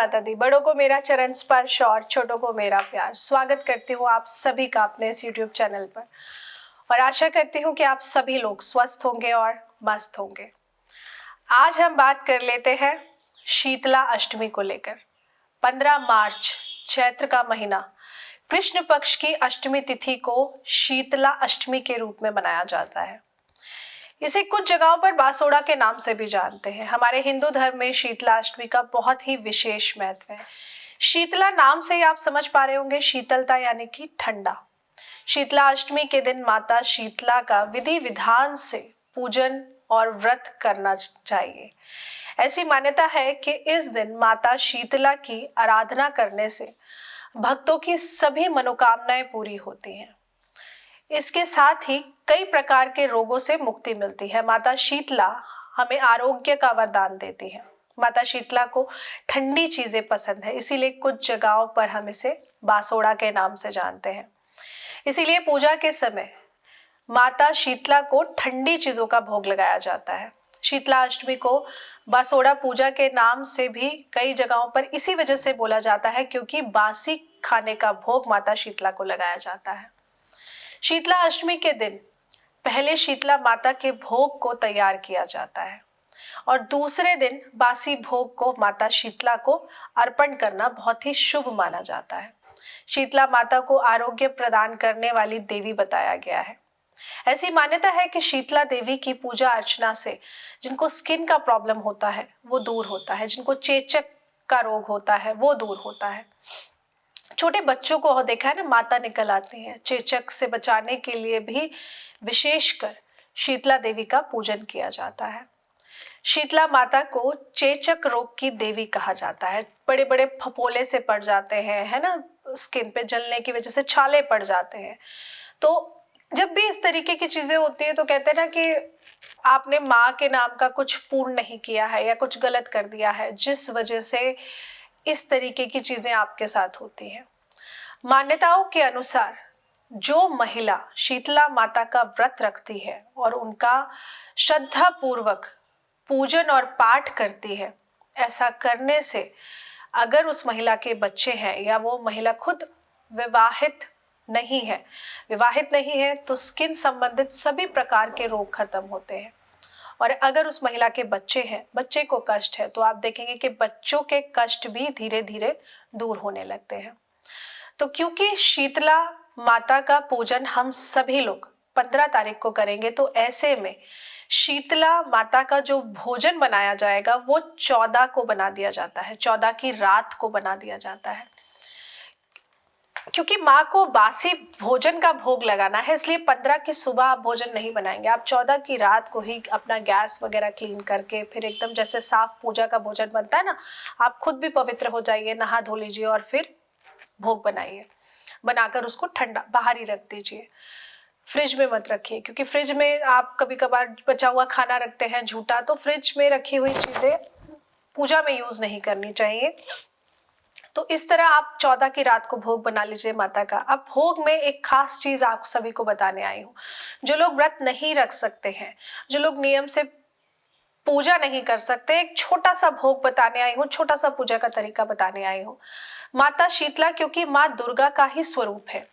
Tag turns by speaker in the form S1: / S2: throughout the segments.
S1: माता दी। बड़ों को मेरा चरण स्पर्श और छोटों को मेरा प्यार। स्वागत करती हूँ आप सभी का अपने इस YouTube चैनल पर और आशा करती हूँ कि आप सभी लोग स्वस्थ होंगे और मस्त होंगे। आज हम बात कर लेते हैं शीतला अष्टमी को लेकर। 15 मार्च चैत्र का महीना कृष्ण पक्ष की अष्टमी तिथि को शीतला अष्टमी के रूप में मनाया जाता है। इसे कुछ जगहों पर बासोड़ा के नाम से भी जानते हैं। हमारे हिंदू धर्म में शीतला अष्टमी का बहुत ही विशेष महत्व है। शीतला नाम से ही आप समझ पा रहे होंगे, शीतलता यानी कि ठंडा। शीतला अष्टमी के दिन माता शीतला का विधि विधान से पूजन और व्रत करना चाहिए। ऐसी मान्यता है कि इस दिन माता शीतला की आराधना करने से भक्तों की सभी मनोकामनाएं पूरी होती हैं। इसके साथ ही कई प्रकार के रोगों से मुक्ति मिलती है। माता शीतला हमें आरोग्य का वरदान देती है। माता शीतला को ठंडी चीजें पसंद है, इसीलिए कुछ जगहों पर हम इसे बासोड़ा के नाम से जानते हैं। इसीलिए पूजा के समय माता शीतला को ठंडी चीजों का भोग लगाया जाता है। शीतला अष्टमी को बासोड़ा पूजा के नाम से भी कई जगहों पर इसी वजह से बोला जाता है, क्योंकि बासी खाने का भोग माता शीतला को लगाया जाता है। शीतला अष्टमी के दिन पहले शीतला माता के भोग को तैयार किया जाता है और दूसरे दिन बासी भोग को माता शीतला को अर्पण करना बहुत ही शुभ माना जाता है। शीतला माता को आरोग्य प्रदान करने वाली देवी बताया गया है। ऐसी मान्यता है कि शीतला देवी की पूजा अर्चना से जिनको स्किन का प्रॉब्लम होता है वो दूर होता है, जिनको चेचक का रोग होता है वो दूर होता है। छोटे बच्चों को देखा है ना, माता निकल आती है। चेचक से बचाने के लिए भी विशेषकर शीतला देवी का पूजन किया जाता है। शीतला माता को चेचक रोग की देवी कहा जाता है। बड़े बड़े फपोले से पड़ जाते हैं, है ना, स्किन पे जलने की वजह से छाले पड़ जाते हैं। तो जब भी इस तरीके की चीजें होती है तो कहते हैं ना कि आपने माँ के नाम का कुछ पूर्ण नहीं किया है या कुछ गलत कर दिया है, जिस वजह से इस तरीके की चीजें आपके साथ होती हैं। मान्यताओं के अनुसार जो महिला शीतला माता का व्रत रखती है और उनका श्रद्धा पूर्वक पूजन और पाठ करती है, ऐसा करने से अगर उस महिला के बच्चे हैं या वो महिला खुद विवाहित नहीं है तो स्किन संबंधित सभी प्रकार के रोग खत्म होते हैं। और अगर उस महिला के बच्चे हैं, बच्चे को कष्ट है, तो आप देखेंगे कि बच्चों के कष्ट भी धीरे धीरे दूर होने लगते हैं। तो क्योंकि शीतला माता का पूजन हम सभी लोग 15 तारीख को करेंगे, तो ऐसे में शीतला माता का जो भोजन बनाया जाएगा वो 14 को बना दिया जाता है, 14 की रात को बना दिया जाता है। क्योंकि माँ को बासी भोजन का भोग लगाना है, इसलिए 15 की सुबह आप भोजन नहीं बनाएंगे। आप 14 की रात को ही अपना गैस वगैरह क्लीन करके फिर एकदम जैसे साफ पूजा का भोजन बनता है ना, आप खुद भी पवित्र हो जाइए, नहा धो लीजिए और फिर भोग बनाइए। बनाकर उसको ठंडा बाहर ही रख दीजिए, फ्रिज में मत रखिए, क्योंकि फ्रिज में आप कभी कभार बचा हुआ खाना रखते हैं झूठा, तो फ्रिज में रखी हुई चीजें पूजा में यूज नहीं करनी चाहिए। तो इस तरह आप 14 की रात को भोग बना लीजिए माता का। अब भोग में एक खास चीज आप सभी को बताने आई हूँ। जो लोग व्रत नहीं रख सकते हैं, जो लोग नियम से पूजा नहीं कर सकते, एक छोटा सा भोग बताने आई हूँ, छोटा सा पूजा का तरीका बताने आई हूँ। माता शीतला क्योंकि माँ दुर्गा का ही स्वरूप है,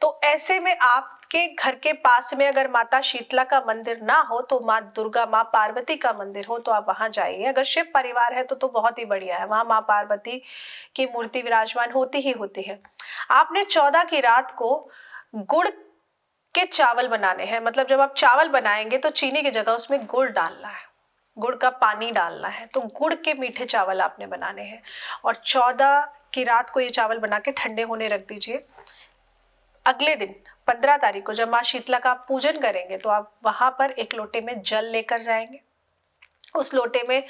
S1: तो ऐसे में आपके घर के पास में अगर माता शीतला का मंदिर ना हो तो माँ दुर्गा, माँ पार्वती का मंदिर हो तो आप वहां जाइए। अगर शिव परिवार है तो बहुत ही बढ़िया है, वहां माँ पार्वती की मूर्ति विराजमान होती ही होती है। आपने 14 की रात को गुड़ के चावल बनाने हैं। मतलब जब आप चावल बनाएंगे तो चीनी की जगह उसमें गुड़ डालना है, गुड़ का पानी डालना है। तो गुड़ के मीठे चावल आपने बनाने हैं और 14 की रात को ये चावल बना के ठंडे होने रख दीजिए। अगले दिन 15 तारीख को जब माँ शीतला का आप पूजन करेंगे तो आप वहां पर एक लोटे में जल लेकर जाएंगे। उस लोटे में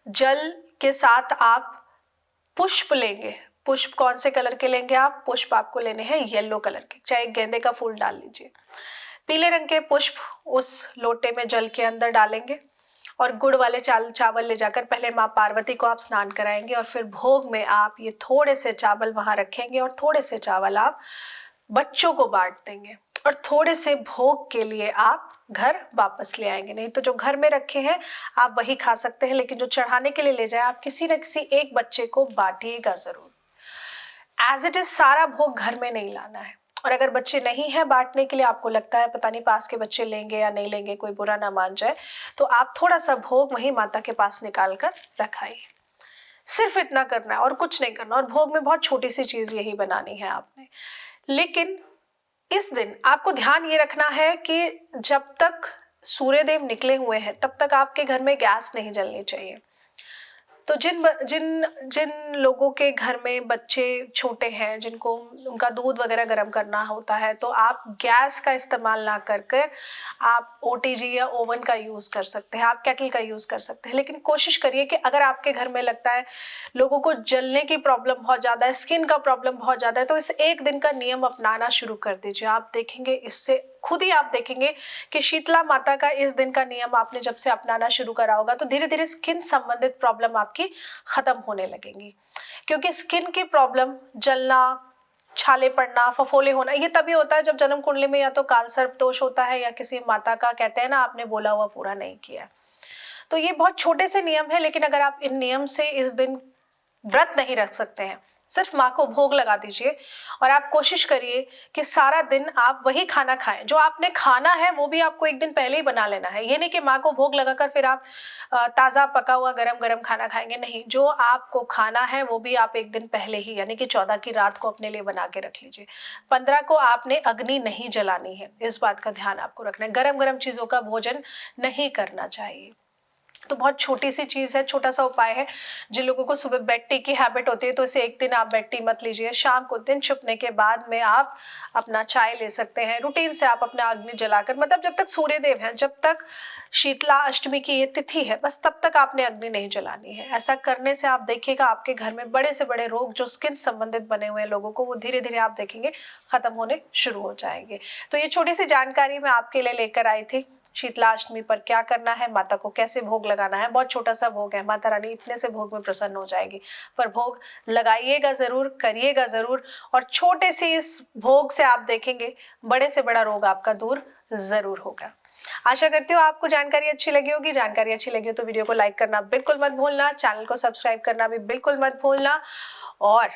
S1: जल के साथ आप पुष्प लेंगे। पुष्प कौन से कलर के लेंगे आप? पुष्प आपको लेने हैं येलो कलर के, चाहे गेंदे का फूल डाल लीजिए। पीले रंग के पुष्प उस लोटे में जल के अंदर डालेंगे और गुड़ वाले चावल ले जाकर पहले माँ पार्वती को आप स्नान कराएंगे और फिर भोग में आप ये थोड़े से चावल वहां रखेंगे और थोड़े से चावल आप बच्चों को बांट देंगे और थोड़े से भोग के लिए आप घर वापस ले आएंगे। नहीं तो जो घर में रखे हैं आप वही खा सकते हैं, लेकिन जो चढ़ाने के लिए ले जाए आप किसी न किसी एक बच्चे को बांटिएगा जरूर। एज इट इज सारा भोग घर में नहीं लाना है। और अगर बच्चे नहीं है बांटने के लिए, आपको लगता है पता नहीं पास के बच्चे लेंगे या नहीं लेंगे, कोई बुरा ना मान जाए, तो आप थोड़ा सा भोग वहीं माता के पास निकाल कर रखाइए। सिर्फ इतना करना है और कुछ नहीं करना। और भोग में बहुत छोटी सी चीज यही बनानी है आपने। लेकिन इस दिन आपको ध्यान ये रखना है कि जब तक सूर्यदेव निकले हुए हैं तब तक आपके घर में गैस नहीं जलनी चाहिए। तो जिन जिन जिन लोगों के घर में बच्चे छोटे हैं, जिनको उनका दूध वगैरह गर्म करना होता है, तो आप गैस का इस्तेमाल ना कर आप ओटीजी या ओवन का यूज़ कर सकते हैं, आप केटल का यूज़ कर सकते हैं। लेकिन कोशिश करिए कि अगर आपके घर में लगता है लोगों को जलने की प्रॉब्लम बहुत ज़्यादा है, स्किन का प्रॉब्लम बहुत ज़्यादा है, तो इस एक दिन का नियम अपनाना शुरू कर दीजिए। आप देखेंगे, इससे खुद ही आप देखेंगे कि शीतला माता का इस दिन का नियम आपने जब से अपनाना शुरू करा होगा तो धीरे धीरे स्किन संबंधित प्रॉब्लम आपकी खत्म होने लगेंगी। क्योंकि स्किन की प्रॉब्लम, जलना, छाले पड़ना, फफोले होना, ये तभी होता है जब जन्म कुंडली में या तो काल सर्प दोष होता है या किसी माता का, कहते हैं ना, आपने बोला हुआ पूरा नहीं किया। तो ये बहुत छोटे से नियम है, लेकिन अगर आप इन नियम से इस दिन व्रत नहीं रख सकते हैं, सिर्फ माँ को भोग लगा दीजिए और आप कोशिश करिए कि सारा दिन आप वही खाना खाएं। जो आपने खाना है वो भी आपको एक दिन पहले ही बना लेना है। ये नहीं कि माँ को भोग लगाकर फिर आप ताज़ा पका हुआ गरम गरम खाना खाएंगे, नहीं। जो आपको खाना है वो भी आप एक दिन पहले ही, यानी कि 14 की रात को अपने लिए बना के रख लीजिए। 15 को आपने अग्नि नहीं जलानी है, इस बात का ध्यान आपको रखना है। गरम गरम चीज़ों का भोजन नहीं करना चाहिए। तो बहुत छोटी सी चीज़ है, छोटा सा उपाय है। जिन लोगों को सुबह बेड टी की हैबिट होती है तो इसे एक दिन आप बेड टी मत लीजिए। शाम को दिन छुपने के बाद में आप अपना चाय ले सकते हैं। रूटीन से आप अपना अग्नि जलाकर, मतलब जब तक सूर्यदेव हैं, जब तक शीतला अष्टमी की ये तिथि है, बस तब तक आपने अग्नि नहीं जलानी है। ऐसा करने से आप देखिएगा आपके घर में बड़े से बड़े रोग जो स्किन संबंधित बने हुए हैं लोगों को, वो धीरे धीरे आप देखेंगे खत्म होने शुरू हो जाएंगे। तो ये छोटी सी जानकारी मैं आपके लिए लेकर आई थी। शीतला अष्टमी पर क्या करना है, माता को कैसे भोग लगाना है। बहुत छोटा सा भोग है, माता रानी इतने से भोग में प्रसन्न हो जाएगी। पर भोग लगाइएगा जरूर, करिएगा जरूर, और छोटे से इस भोग से आप देखेंगे बड़े से बड़ा रोग आपका दूर जरूर होगा। आशा करती हूँ आपको जानकारी अच्छी लगी होगी। जानकारी अच्छी लगी हो तो वीडियो को लाइक करना बिल्कुल मत भूलना, चैनल को सब्सक्राइब करना भी बिल्कुल मत भूलना, और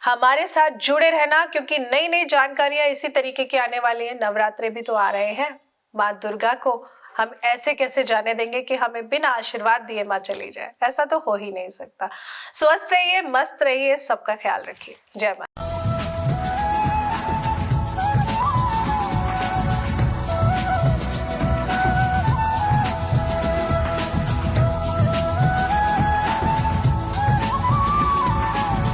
S1: हमारे साथ जुड़े रहना, क्योंकि नई नई जानकारियां इसी तरीके की आने वाली है। नवरात्रे भी तो आ रहे हैं। माँ दुर्गा को हम ऐसे कैसे जाने देंगे कि हमें बिना आशीर्वाद दिए माँ चली जाए? ऐसा तो हो ही नहीं सकता। स्वस्थ रहिए, मस्त रहिए, सबका ख्याल रखिए। जय माँ।